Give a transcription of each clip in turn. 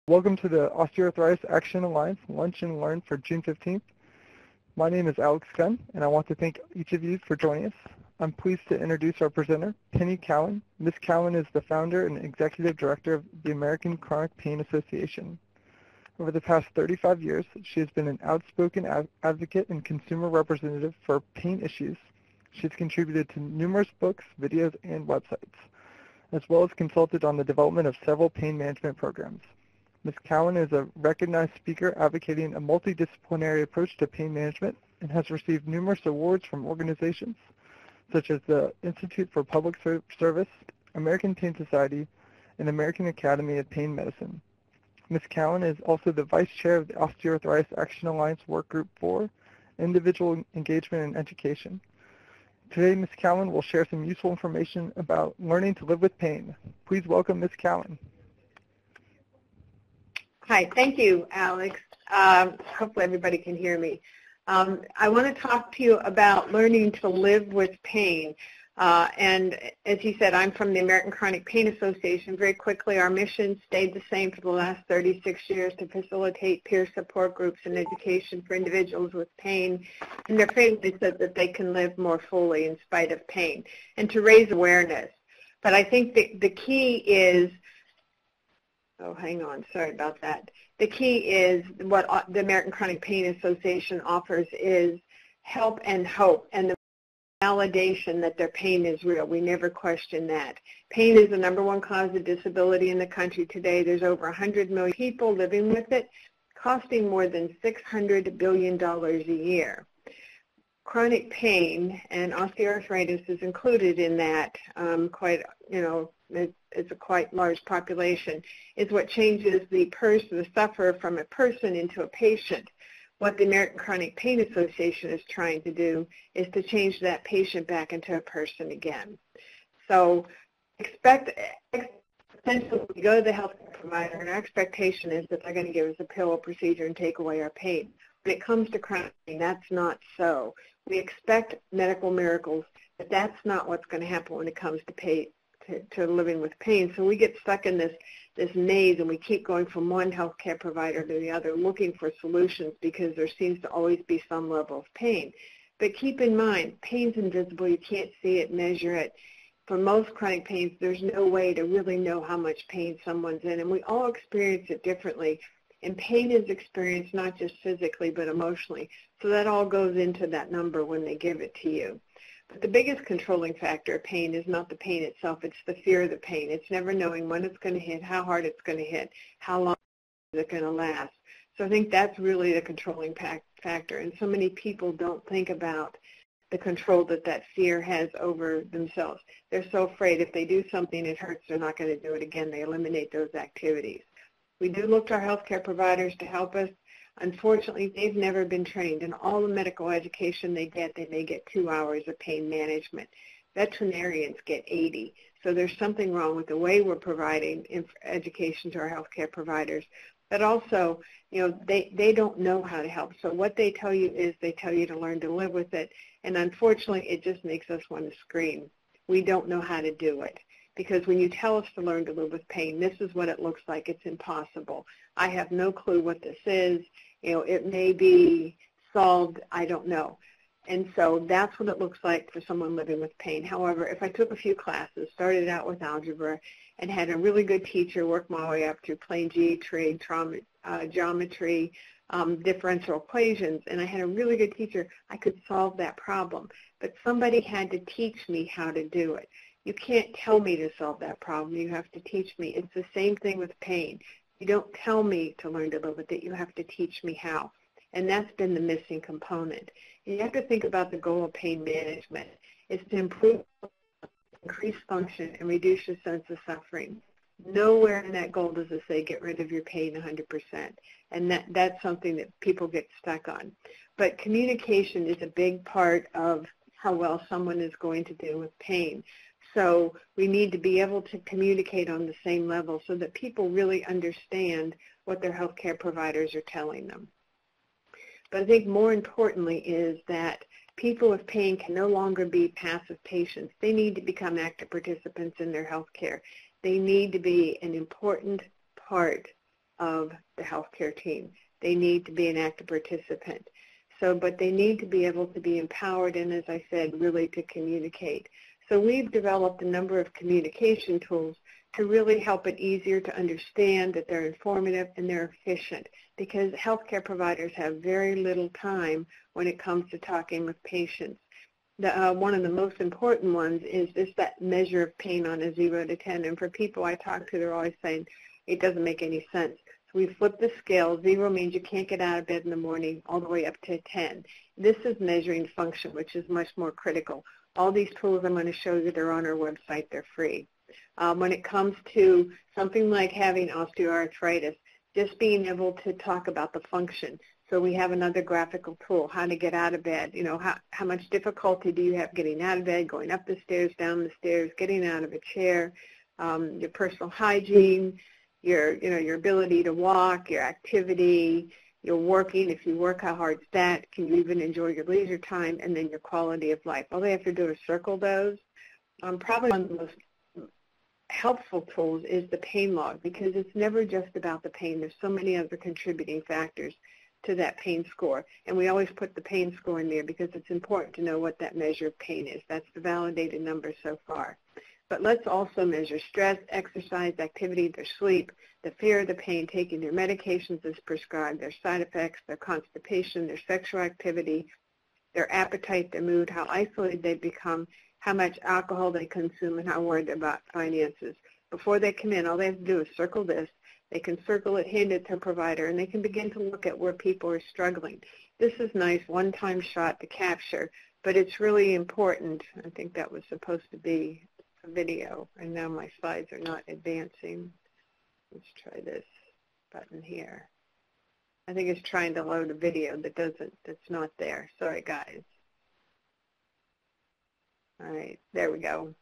Welcome to the Osteoarthritis Action Alliance Lunch and Learn for June 15th. My name is Alex Gunn, and I want to thank each of you for joining us. I'm pleased to introduce our presenter, Penney Cowan. Ms. Cowan is the founder and executive director of the American Chronic Pain Association. Over the past 35 years, she has been an outspoken advocate and consumer representative for pain issues. She's contributed to numerous books, videos, and websites, as well as consulted on the development of several pain management programs. Ms. Cowan is a recognized speaker advocating a multidisciplinary approach to pain management and has received numerous awards from organizations such as the Institute for Public Service, American Pain Society, and American Academy of Pain Medicine. Ms. Cowan is also the vice chair of the Osteoarthritis Action Alliance Work Group 4, Individual Engagement and Education. Today, Ms. Cowan will share some useful information about learning to live with pain. Please welcome Ms. Cowan. Hi, thank you, Alex. Hopefully everybody can hear me. I want to talk to you about learning to live with pain. And as you said, I'm from the American Chronic Pain Association. Very quickly, our mission stayed the same for the last 36 years to facilitate peer support groups and education for individuals with pain and their families so that they can live more fully in spite of pain and to raise awareness. But I think the key is hang on, sorry about that. The key is what the American Chronic Pain Association offers is help and hope and the validation that their pain is real. We never question that. Pain is the #1 cause of disability in the country today. There's over 100 million people living with it, costing more than $600 billion a year. Chronic pain and osteoarthritis is included in that it's a quite large population, is what changes the sufferer from a person into a patient. What the American Chronic Pain Association is trying to do is to change that patient back into a person again. So essentially we go to the healthcare provider and our expectation is that they're going to give us a pill or procedure and take away our pain. When it comes to chronic pain, that's not so. We expect medical miracles, but that's not what's going to happen when it comes to living with pain. So we get stuck in this maze and we keep going from one healthcare provider to the other looking for solutions because there seems to always be some level of pain. But keep in mind, pain's invisible. You can't see it, measure it. For most chronic pains, there's no way to really know how much pain someone's in, and we all experience it differently. And pain is experienced not just physically but emotionally. So that all goes into that number when they give it to you. But the biggest controlling factor of pain is not the pain itself, it's the fear of the pain. It's never knowing when it's going to hit, how hard it's going to hit, how long is it going to last. So I think that's really the controlling factor. And so many people don't think about the control that fear has over themselves. They're so afraid if they do something it hurts, they're not going to do it again. They eliminate those activities. We do look to our healthcare providers to help us. Unfortunately, they've never been trained. In all the medical education they may get 2 hours of pain management. Veterinarians get 80. So there's something wrong with the way we're providing education to our healthcare providers. But also, they don't know how to help. So what they tell you is they tell you to learn to live with it. And unfortunately, it just makes us want to scream. We don't know how to do it. Because when you tell us to learn to live with pain, this is what it looks like. It's impossible. I have no clue what this is. It may be solved. I don't know. And so that's what it looks like for someone living with pain. However, if I took a few classes, started out with algebra, and had a really good teacher, worked my way up through plane geometry, geometry, differential equations, and I had a really good teacher, I could solve that problem. But somebody had to teach me how to do it. You can't tell me to solve that problem. You have to teach me. It's the same thing with pain. You don't tell me to learn to live with it. You have to teach me how. And that's been the missing component. And you have to think about the goal of pain management. It's to improve, increase function, and reduce your sense of suffering. Nowhere in that goal does it say get rid of your pain 100%. And that's something that people get stuck on. But communication is a big part of how well someone is going to deal with pain. So we need to be able to communicate on the same level so that people really understand what their healthcare providers are telling them. But I think more importantly is that people with pain can no longer be passive patients. They need to become active participants in their health care. They need to be an important part of the healthcare team. They need to be an active participant. But they need to be able to be empowered and, as I said, really to communicate. So we've developed a number of communication tools to really help it easier to understand, that they're informative and they're efficient, because healthcare providers have very little time when it comes to talking with patients. One of the most important ones is just that measure of pain on a 0 to 10. And for people I talk to, they're always saying, it doesn't make any sense. So we flip the scale. 0 means you can't get out of bed in the morning, all the way up to 10. This is measuring function, which is much more critical. All these tools I'm going to show you, they're on our website. They're free. When it comes to something like having osteoarthritis, just being able to talk about the function. So we have another graphical tool, how to get out of bed. How much difficulty do you have getting out of bed, going up the stairs, down the stairs, getting out of a chair, your personal hygiene, your ability to walk, your activity, your working, if you work, how hard's that, can you even enjoy your leisure time, and then your quality of life. All they have to do is circle those. Probably one of the most helpful tools is the pain log, because it's never just about the pain. There's so many other contributing factors to that pain score. And we always put the pain score in there because it's important to know what that measure of pain is. That's the validated number so far. But let's also measure stress, exercise, activity, their sleep, the fear of the pain, taking their medications as prescribed, their side effects, their constipation, their sexual activity, their appetite, their mood, how isolated they become, how much alcohol they consume, and how worried about finances. Before they come in, all they have to do is circle this. They can circle it, hand it to a provider, and they can begin to look at where people are struggling. This is nice, one-time shot to capture, but it's really important. I think that was supposed to be a video, and now my slides are not advancing. Let's try this button here. I think it's trying to load a video that's not there. Sorry, guys. All right, there we go.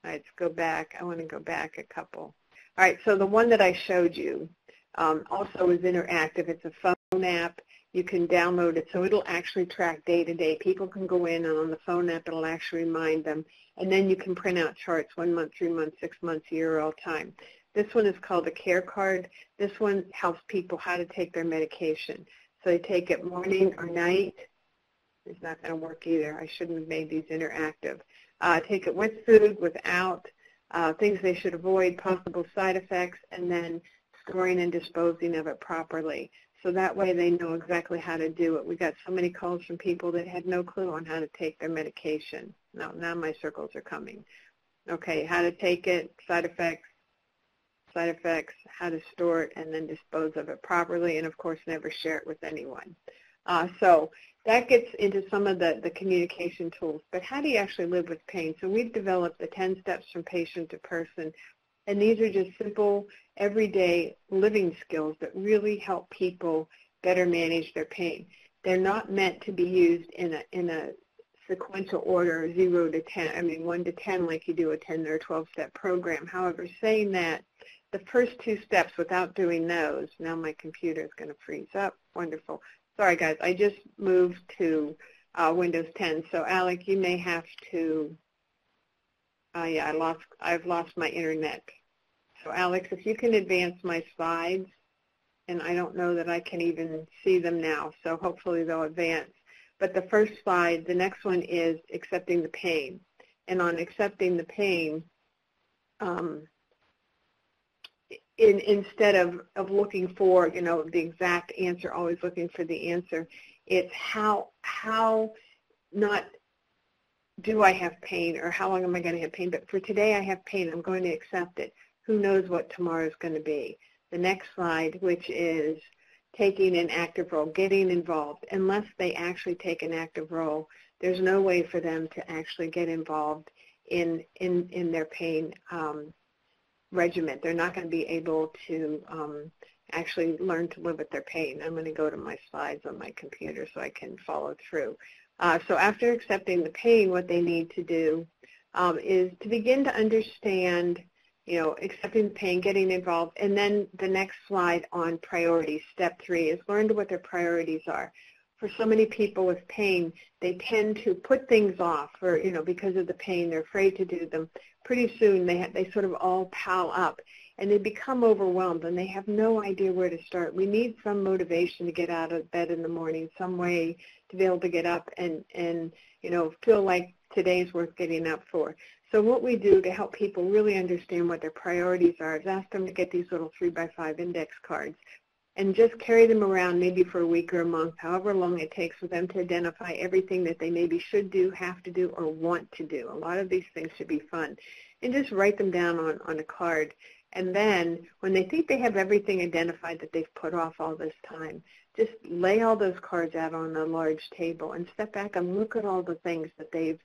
All right, let's go back. I want to go back a couple. All right, so the one that I showed you also is interactive. It's a phone app. You can download it, so it'll actually track day to day. People can go in, and on the phone app, it'll actually remind them. And then you can print out charts, 1 month, 3 months, 6 months, a year, all time. This one is called a care card. This one helps people how to take their medication. So they take it morning or night. It's not going to work either. I shouldn't have made these interactive. Take it with food, without, things they should avoid, possible side effects, and then storing and disposing of it properly. So that way they know exactly how to do it. We got so many calls from people that had no clue on how to take their medication. Now my circles are coming. Okay, how to take it, side effects, how to store it, and then dispose of it properly, and of course never share it with anyone. So that gets into some of the communication tools. But how do you actually live with pain? So we've developed the 10 steps from patient to person, and these are just simple, everyday living skills that really help people better manage their pain. They're not meant to be used in a sequential order, 0 to 10. I mean, 1 to 10, like you do a 10 or 12-step program. However, saying that, the first 2 steps, without doing those, now my computer is going to freeze up. Wonderful. Sorry, guys. I just moved to Windows 10. So, Alec, you may have to. Yeah, I've lost my internet. So, Alex, if you can advance my slides, and I don't know that I can even see them now. So, hopefully they'll advance. But the first slide, the next one is accepting the pain, and on accepting the pain. Instead of looking for, the exact answer, always looking for the answer, it's how not do I have pain or how long am I going to have pain, but for today I have pain, I'm going to accept it. Who knows what tomorrow is going to be? The next slide, which is taking an active role, getting involved. Unless they actually take an active role, there's no way for them to actually get involved in their pain regimen. They're not going to be able to actually learn to live with their pain. I'm going to go to my slides on my computer so I can follow through. So after accepting the pain, what they need to do is to begin to understand, accepting the pain, getting involved, and then the next slide on priorities, step 3, is learn what their priorities are. For so many people with pain, they tend to put things off, because of the pain. They're afraid to do them. Pretty soon, they sort of all pile up. and they become overwhelmed and they have no idea where to start. We need some motivation to get out of bed in the morning, some way to be able to get up and feel like today's worth getting up for. So what we do to help people really understand what their priorities are is ask them to get these little 3x5 index cards and just carry them around maybe for a week or a month, however long it takes for them to identify everything that they maybe should do, have to do, or want to do. A lot of these things should be fun. And just write them down on a card. And then when they think they have everything identified that they've put off all this time, just lay all those cards out on a large table and step back and look at all the things that they've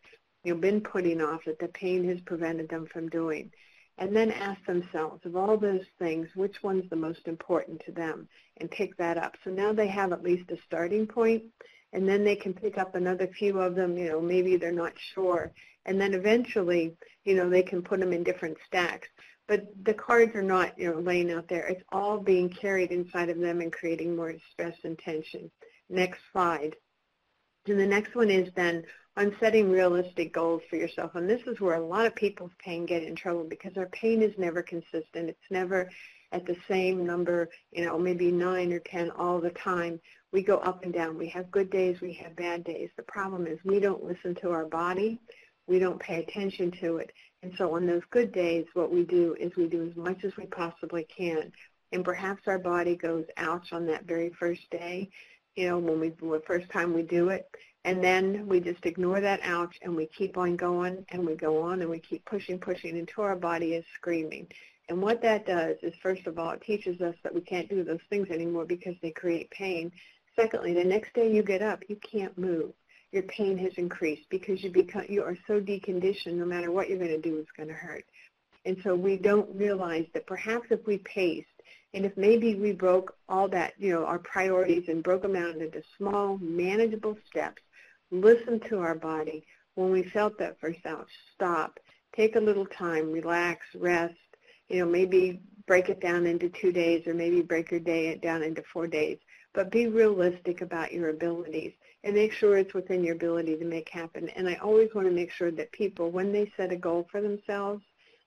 been putting off, that the pain has prevented them from doing. And then ask themselves, of all those things, which one's the most important to them, and pick that up. So now they have at least a starting point, and then they can pick up another few of them, maybe they're not sure. And then eventually, they can put them in different stacks. But the cards are not, laying out there. It's all being carried inside of them and creating more stress and tension. Next slide. And the next one is then on setting realistic goals for yourself. And this is where a lot of people's pain get in trouble because our pain is never consistent. It's never at the same number, maybe 9 or 10 all the time. We go up and down. We have good days. We have bad days. The problem is we don't listen to our body. We don't pay attention to it. And so on those good days, what we do is we do as much as we possibly can. And perhaps our body goes ouch on that very first day, the first time we do it. And then we just ignore that ouch and we keep on going and we go on and we keep pushing until our body is screaming. And what that does is, first of all, it teaches us that we can't do those things anymore because they create pain. Secondly, the next day you get up, you can't move. Your pain has increased because you are so deconditioned, no matter what you're going to do, it's going to hurt. And so we don't realize that perhaps if we paced, and if maybe we broke all that, our priorities and broke them out into small, manageable steps, listen to our body. When we felt that first ouch, stop, take a little time, relax, rest, maybe break it down into 2 days or maybe break your day down into 4 days. But be realistic about your abilities and make sure it's within your ability to make happen. And I always want to make sure that people, when they set a goal for themselves,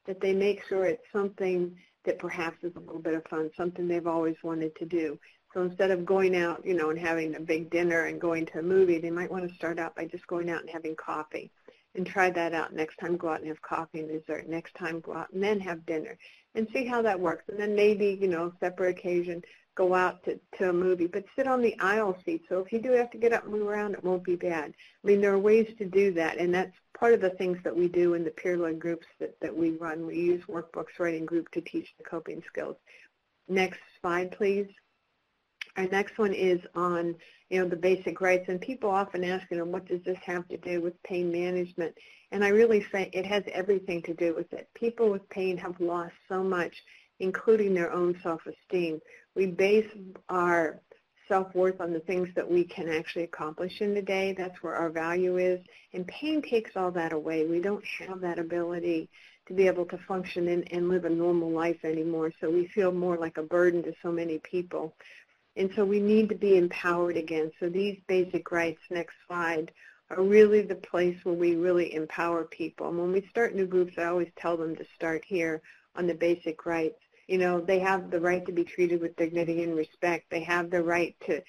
that they make sure it's something that perhaps is a little bit of fun, something they've always wanted to do. So instead of going out, and having a big dinner and going to a movie, they might want to start out by just going out and having coffee. And try that out. Next time, go out and have coffee and dessert. Next time, go out and then have dinner. And see how that works. And then maybe, separate occasion, go out to a movie. But sit on the aisle seat. So if you do have to get up and move around, it won't be bad. I mean, there are ways to do that. And that's part of the things that we do in the peer-led groups that we run. We use workbooks, writing group to teach the coping skills. Next slide, please. Our next one is on, the basic rights. And people often ask, what does this have to do with pain management? And I really say it has everything to do with it. People with pain have lost so much, including their own self-esteem. We base our self-worth on the things that we can actually accomplish in the day. That's where our value is. And pain takes all that away. We don't have that ability to be able to function and live a normal life anymore. So we feel more like a burden to so many people. And so we need to be empowered again. So these basic rights, next slide, are really the place where we really empower people. And when we start new groups, I always tell them to start here on the basic rights. They have the right to be treated with dignity and respect. They have the right to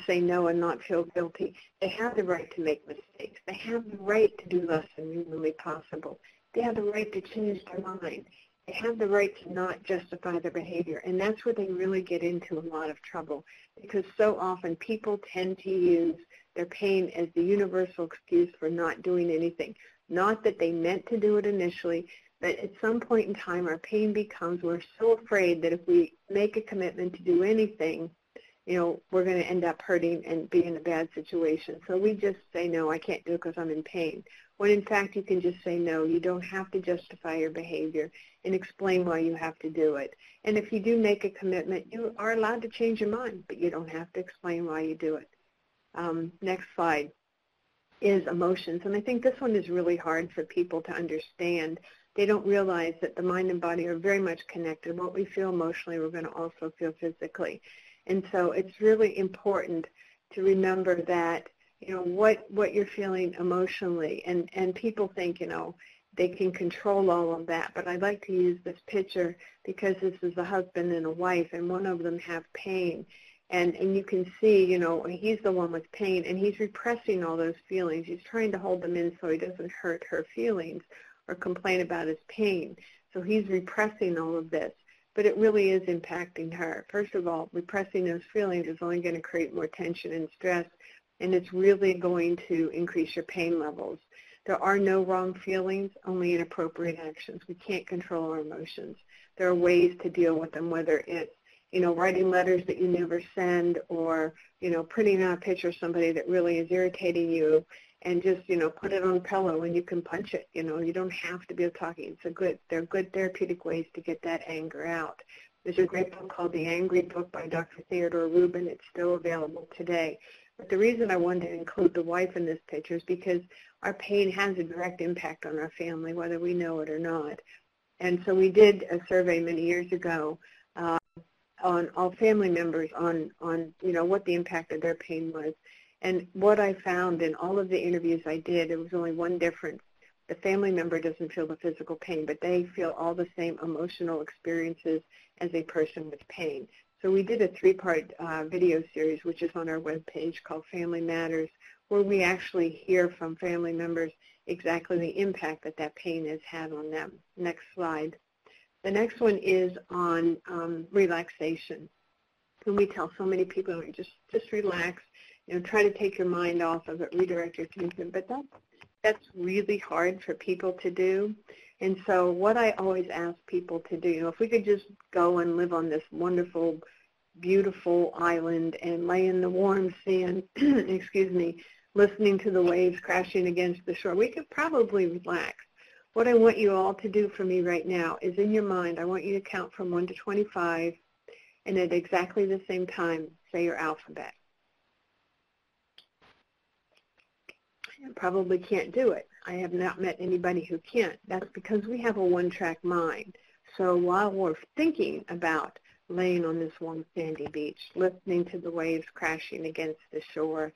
say no and not feel guilty. They have the right to make mistakes. They have the right to do less than humanly possible. They have the right to change their mind. They have the right to not justify their behavior, and that's where they really get into a lot of trouble, because so often people tend to use their pain as the universal excuse for not doing anything. Not that they meant to do it initially, but at some point in time our pain becomes, we're so afraid that if we make a commitment to do anything, we're going to end up hurting and be in a bad situation. So we just say, no, I can't do it because I'm in pain. When in fact you can just say no. You don't have to justify your behavior and explain why you have to do it. And if you do make a commitment, you are allowed to change your mind, but you don't have to explain why you do it. Next slide is emotions. And I think this one is really hard for people to understand. They don't realize that the mind and body are very much connected. What we feel emotionally, we're going to also feel physically. And so it's really important to remember that, what you're feeling emotionally. And people think, they can control all of that. But I like to use this picture because this is a husband and a wife, and one of them have pain. And you can see, you know, he's the one with pain, and he's repressing all those feelings. He's trying to hold them in so he doesn't hurt her feelings or complain about his pain. So he's repressing all of this. But it really is impacting her. First of all, repressing those feelings is only going to create more tension and stress, and it's really going to increase your pain levels. There are no wrong feelings, only inappropriate actions. We can't control our emotions. There are ways to deal with them, whether it's, you know, writing letters that you never send, or, you know, printing out a picture of somebody that really is irritating you and just, you know, put it on a pillow and you can punch it. You know, you don't have to be talking. They're good therapeutic ways to get that anger out. There's a great book called The Angry Book by Dr. Theodore Rubin. It's still available today. But the reason I wanted to include the wife in this picture is because our pain has a direct impact on our family, whether we know it or not. And so we did a survey many years ago on all family members on you know, what the impact of their pain was. And what I found in all of the interviews I did, there was only one difference. The family member doesn't feel the physical pain, but they feel all the same emotional experiences as a person with pain. So we did a 3-part video series, which is on our webpage, called Family Matters, where we actually hear from family members exactly the impact that that pain has had on them. Next slide. The next one is on relaxation. And we tell so many people, just relax, you know, try to take your mind off of it, redirect your attention. But that's really hard for people to do. And so what I always ask people to do, you know, if we could just go and live on this wonderful, beautiful island and lay in the warm sand, excuse me, listening to the waves crashing against the shore, we could probably relax. What I want you all to do for me right now is, in your mind, I want you to count from 1 to 25, and at exactly the same time, say your alphabet. You probably can't do it. I have not met anybody who can't. That's because we have a one-track mind. So while we're thinking about laying on this warm sandy beach, listening to the waves crashing against the shore,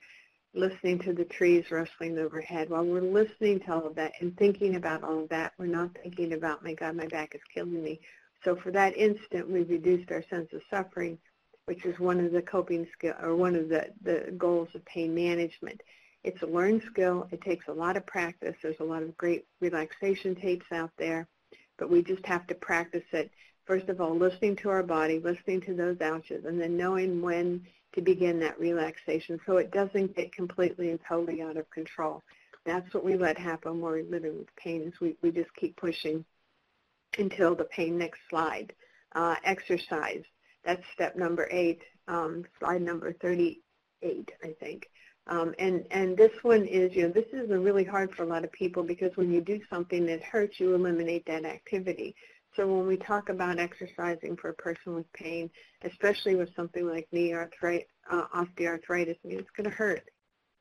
listening to the trees rustling overhead, while we're listening to all of that and thinking about all of that, we're not thinking about, my God, my back is killing me. So for that instant, we've reduced our sense of suffering, which is one of the coping skills, or one of the goals of pain management. It's a learned skill. It takes a lot of practice. There's a lot of great relaxation tapes out there, but we just have to practice it. First of all, listening to our body, listening to those ouches, and then knowing when to begin that relaxation so it doesn't get completely and totally out of control. That's what we let happen when we're living with pain, is we just keep pushing until the pain. Next slide. Exercise. That's step number 8, slide number 38, I think. And this one is, you know, this is really hard for a lot of people, because when you do something that hurts, you eliminate that activity. So when we talk about exercising for a person with pain, especially with something like knee osteoarthritis, I mean, it's going to hurt.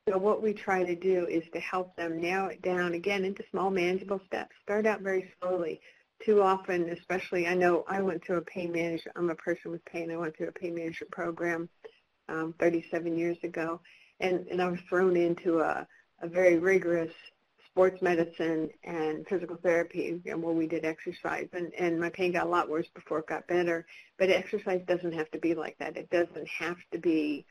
So what we try to do is to help them narrow it down, again, into small, manageable steps. Start out very slowly. Too often, especially, I know I went through a pain management, I'm a person with pain, I went through a pain management program 37 years ago. And I was thrown into a very rigorous sports medicine and physical therapy, where we did exercise. And my pain got a lot worse before it got better. But exercise doesn't have to be like that. It doesn't have to be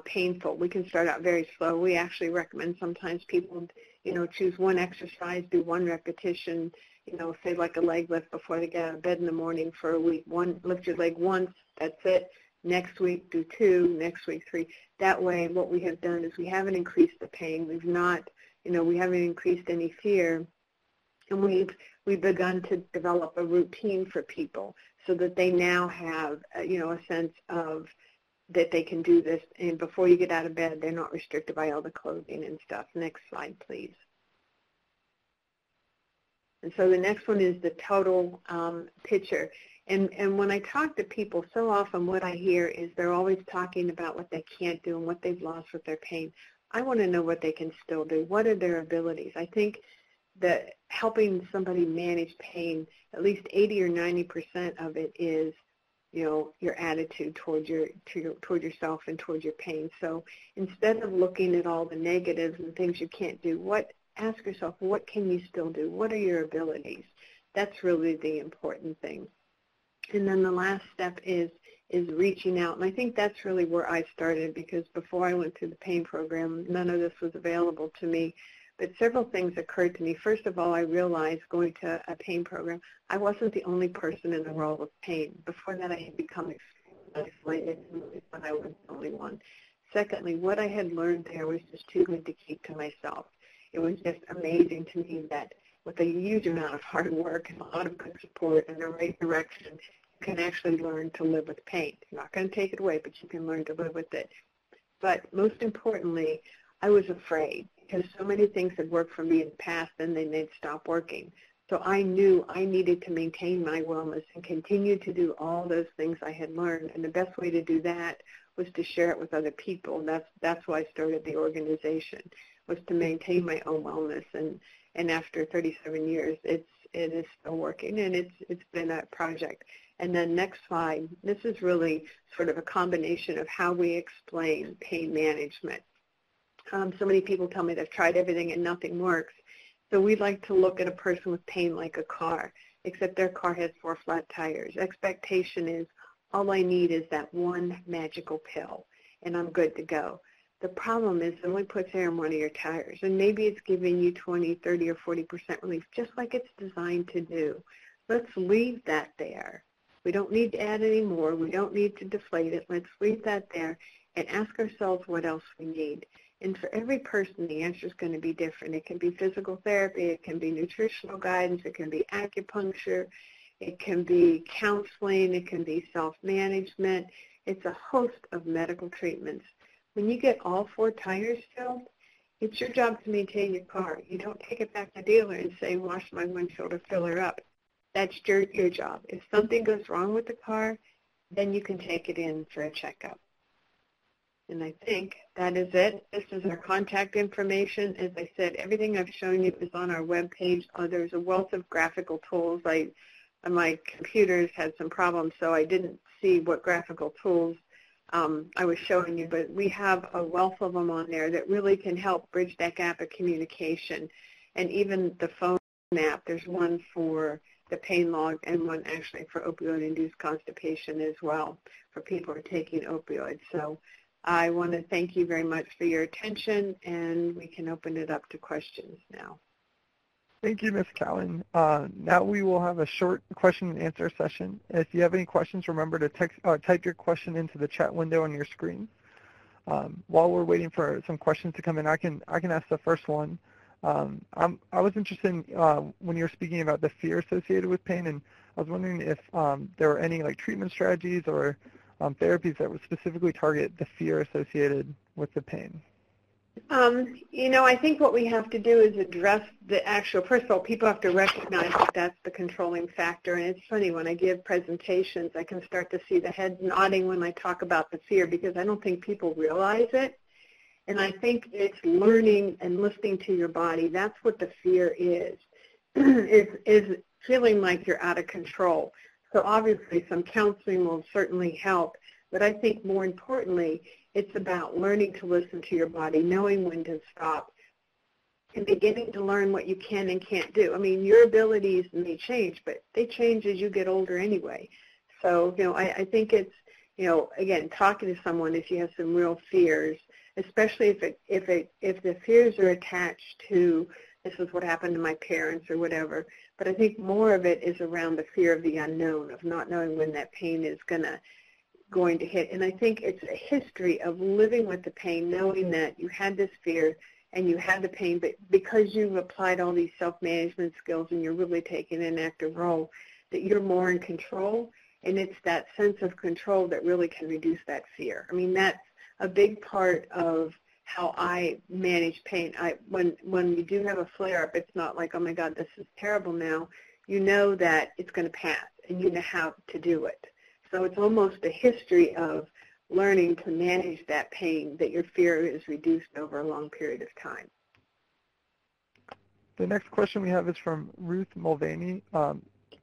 painful. We can start out very slow. We actually recommend sometimes people, you know, choose one exercise, do one repetition, you know, say like a leg lift before they get out of bed in the morning for a week. Lift your leg once, that's it. Next week, do 2, next week 3. That way, what we have done is we haven't increased the pain. We've not, you know, we haven't increased any fear. And we've begun to develop a routine for people so that they now have, you know, a sense of that they can do this. And before you get out of bed, they're not restricted by all the clothing and stuff. Next slide, please. And so the next one is the total picture. And when I talk to people, so often what I hear is they're always talking about what they can't do and what they've lost with their pain. I want to know what they can still do. What are their abilities? I think that helping somebody manage pain, at least 80 or 90% of it is, you know, your attitude toward yourself and toward your pain. So instead of looking at all the negatives and things you can't do, what ask yourself, what can you still do? What are your abilities? That's really the important thing. And then the last step is reaching out. And I think that's really where I started, because before I went through the pain program, none of this was available to me. But several things occurred to me. First of all, I realized going to a pain program, I wasn't the only person in the world with pain. Before that, I had become extremely isolated, but I was the only one. Secondly, what I had learned there was just too good to keep to myself. It was just amazing to me that with a huge amount of hard work and a lot of good support in the right direction, you can actually learn to live with pain. You're not going to take it away, but you can learn to live with it. But most importantly, I was afraid, because so many things had worked for me in the past, and then they'd stop working. So I knew I needed to maintain my wellness and continue to do all those things I had learned. And the best way to do that was to share it with other people. And that's why I started the organization, was to maintain my own wellness. And after 37 years, it is still working, and it's been a project. And then next slide, this is really sort of a combination of how we explain pain management. So many people tell me they've tried everything and nothing works. So we like to look at a person with pain like a car, except their car has 4 flat tires. Expectation is all I need is that one magical pill, and I'm good to go. The problem is it only puts air in one of your tires, and maybe it's giving you 20, 30, or 40% relief, just like it's designed to do. Let's leave that there. We don't need to add any more. We don't need to deflate it. Let's leave that there and ask ourselves what else we need. And for every person, the answer is going to be different. It can be physical therapy. It can be nutritional guidance. It can be acupuncture. It can be counseling. It can be self-management. It's a host of medical treatments. When you get all 4 tires filled, it's your job to maintain your car. You don't take it back to the dealer and say, wash my windshield or fill her up. That's your job. If something goes wrong with the car, then you can take it in for a checkup. And I think that is it. This is our contact information. As I said, everything I've shown you is on our webpage. There's a wealth of graphical tools. My computers had some problems, so I didn't see what graphical tools I was showing you, but we have a wealth of them on there that really can help bridge that gap of communication. And even the phone app, there's one for the pain log and one actually for opioid-induced constipation as well for people who are taking opioids. So I want to thank you very much for your attention, and we can open it up to questions now. Thank you, Ms. Cowan. Now we will have a short question and answer session. If you have any questions, remember to type your question into the chat window on your screen. While we're waiting for some questions to come in, I can ask the first one. I was interested in, when you were speaking about the fear associated with pain, and I was wondering if there were any treatment strategies or therapies that would specifically target the fear associated with the pain. I think what we have to do is address the actual, first of all, people have to recognize that that's the controlling factor. And it's funny, when I give presentations, I can start to see the heads nodding when I talk about the fear, because I don't think people realize it. And I think it's learning and listening to your body. That's what the fear is feeling like you're out of control. So obviously some counseling will certainly help. But I think more importantly, it's about learning to listen to your body, knowing when to stop, and beginning to learn what you can and can't do. I mean, your abilities may change, but they change as you get older anyway. So, I think it's, again, talking to someone if you have some real fears, especially if the fears are attached to, this is what happened to my parents or whatever. But I think more of it is around the fear of the unknown, of not knowing when that pain is going to hit. And I think it's a history of living with the pain, knowing that you had this fear and you had the pain, but because you've applied all these self-management skills and you're really taking an active role, that you're more in control. And it's that sense of control that really can reduce that fear. I mean, that's a big part of how I manage pain. When you do have a flare-up, it's not like, oh my God, this is terrible now. You know that it's going to pass, and you know how to do it. So it's almost a history of learning to manage that pain, that your fear is reduced over a long period of time. The next question we have is from Ruth Mulvaney.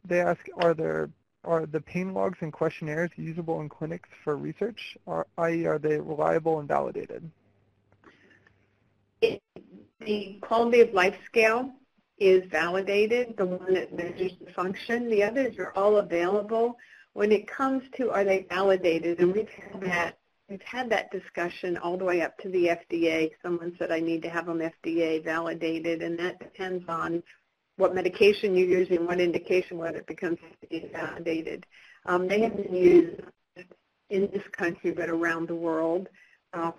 They ask, are the pain logs and questionnaires usable in clinics for research, i.e. are they reliable and validated? The The quality of life scale is validated, the one that measures the function. The others are all available. When it comes to are they validated, and we've had that discussion all the way up to the FDA. Someone said I need to have them FDA validated, and that depends on what medication you're using, what indication, whether it becomes FDA validated. They have been used in this country but around the world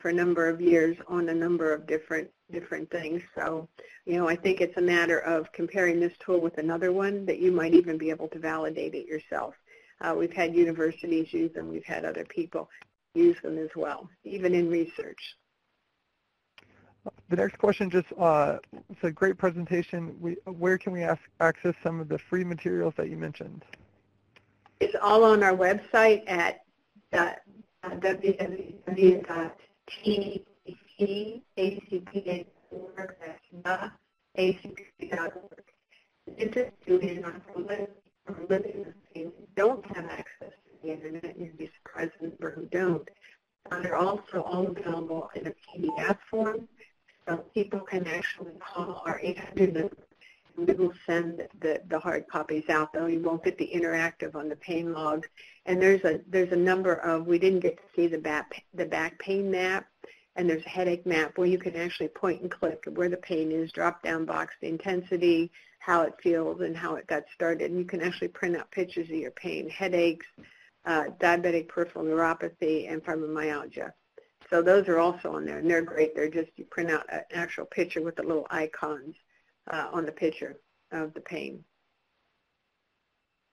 for a number of years on a number of different things. So, I think it's a matter of comparing this tool with another one that you might even be able to validate it yourself. We've had universities use them. We've had other people use them as well, even in research. The next question just, it's a great presentation. Where can we access some of the free materials that you mentioned? It's all on our website at www.tacp.org. That's theacp.org. Interested in our living who don't have access to the internet, you'd be surprised the number who don't. They're also all available in a PDF form, so people can actually call our 800 number, and we will send the hard copies out, though you won't get the interactive on the pain log. And there's a number of, we didn't get to see the back pain map, and there's a headache map where you can actually point and click where the pain is, drop down box the intensity, how it feels, and how it got started. And you can actually print out pictures of your pain, headaches, diabetic peripheral neuropathy, and fibromyalgia. So those are also on there, and they're great. They're just, you print out an actual picture with the little icons on the picture of the pain.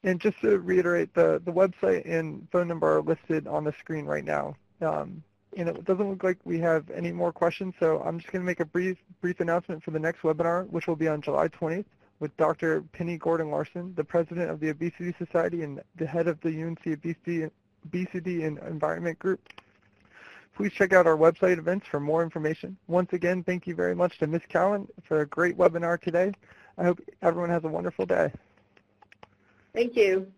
And just to reiterate, the website and phone number are listed on the screen right now. It doesn't look like we have any more questions, so I'm just going to make a brief announcement for the next webinar, which will be on July 20th, with Dr. Penney Cowan, the president of the Obesity Society and the head of the UNC Obesity and Environment Group. Please check out our website events for more information. Once again, thank you very much to Ms. Cowan for a great webinar today. I hope everyone has a wonderful day. Thank you.